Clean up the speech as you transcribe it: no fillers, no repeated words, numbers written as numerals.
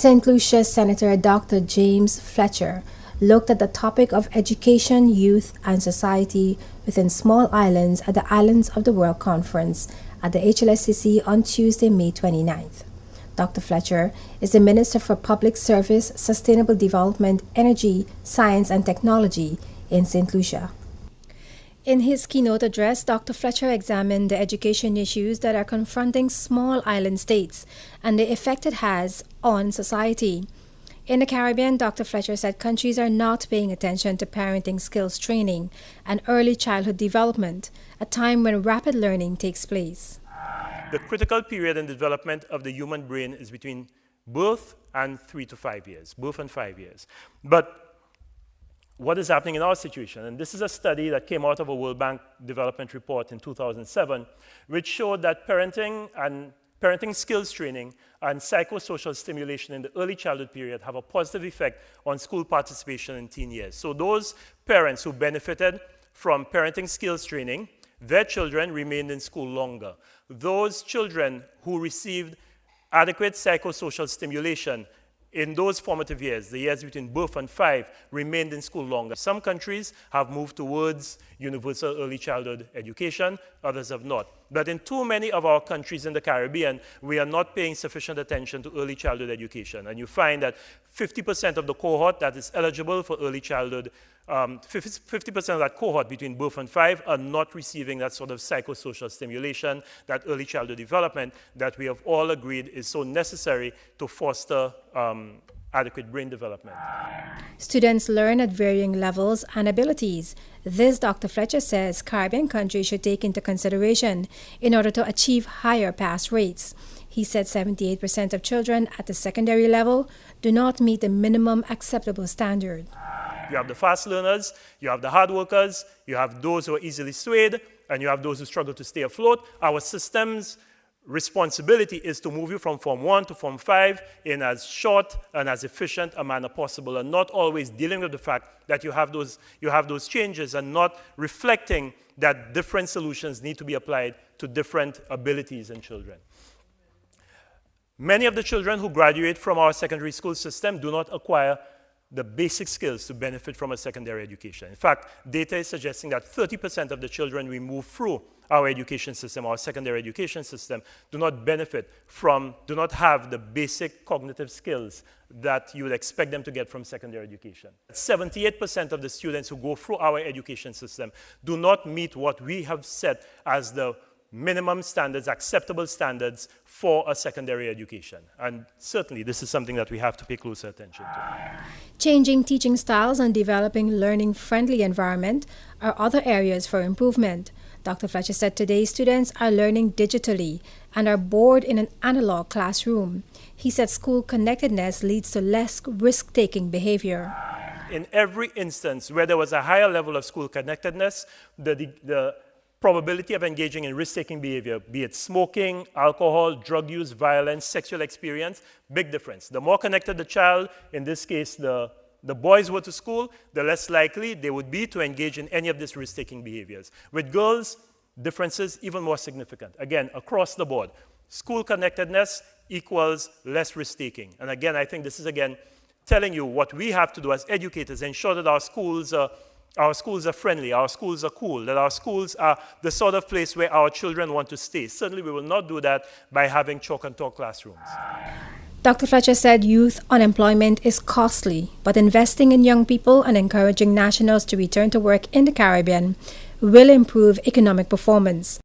St. Lucia Senator Dr. James Fletcher looked at the topic of education, youth, and society within small islands at the Islands of the World Conference at the HLSCC on Tuesday, May 29th. Dr. Fletcher is the Minister for Public Service, Sustainable Development, Energy, Science and Technology in St. Lucia. In his keynote address, Dr. Fletcher examined the education issues that are confronting small island states and the effect it has on society. In the Caribbean, Dr. Fletcher said countries are not paying attention to parenting skills training and early childhood development, a time when rapid learning takes place. The critical period in development of the human brain is between birth and 3 to 5 years, birth and 5 years. But what is happening in our situation? And this is a study that came out of a World Bank development report in 2007, which showed that parenting skills training and psychosocial stimulation in the early childhood period have a positive effect on school participation in teen years. So those parents who benefited from parenting skills training, their children remained in school longer. Those children who received adequate psychosocial stimulation in those formative years, the years between birth and 5, remained in school longer. Some countries have moved towards universal early childhood education, others have not. But in too many of our countries in the Caribbean, we are not paying sufficient attention to early childhood education. And you find that 50% of the cohort that is eligible for early childhood, 50% of that cohort between birth and 5 are not receiving that sort of psychosocial stimulation, that early childhood development that we have all agreed is so necessary to foster adequate brain development. Students learn at varying levels and abilities. This, Dr. Fletcher says, Caribbean countries should take into consideration in order to achieve higher pass rates. He said 78% of children at the secondary level do not meet the minimum acceptable standard. You have the fast learners, you have the hard workers, you have those who are easily swayed, and you have those who struggle to stay afloat. Our system's responsibility is to move you from Form 1 to Form 5 in as short and as efficient a manner possible, and not always dealing with the fact that you have those changes and not reflecting that different solutions need to be applied to different abilities in children. Many of the children who graduate from our secondary school system do not acquire the basic skills to benefit from a secondary education. In fact, data is suggesting that 30% of the children we move through our education system, our secondary education system, do not have the basic cognitive skills that you would expect them to get from secondary education. 78% of the students who go through our education system do not meet what we have set as the minimum standards, acceptable standards for a secondary education. And certainly this is something that we have to pay closer attention to. Changing teaching styles and developing learning-friendly environment are other areas for improvement. Dr. Fletcher said today's students are learning digitally and are bored in an analog classroom. He said school connectedness leads to less risk-taking behavior. In every instance where there was a higher level of school connectedness, the probability of engaging in risk-taking behavior, be it smoking, alcohol, drug use, violence, sexual experience, big difference. The more connected the child, in this case the boys were to school, the less likely they would be to engage in any of these risk-taking behaviors. With girls, differences even more significant. Again, across the board, school connectedness equals less risk-taking. And again, I think this is again telling you what we have to do as educators, ensure that our schools are friendly, our schools are cool, that our schools are the sort of place where our children want to stay. Certainly we will not do that by having chalk and talk classrooms. Dr. Fletcher said youth unemployment is costly, but investing in young people and encouraging nationals to return to work in the Caribbean will improve economic performance.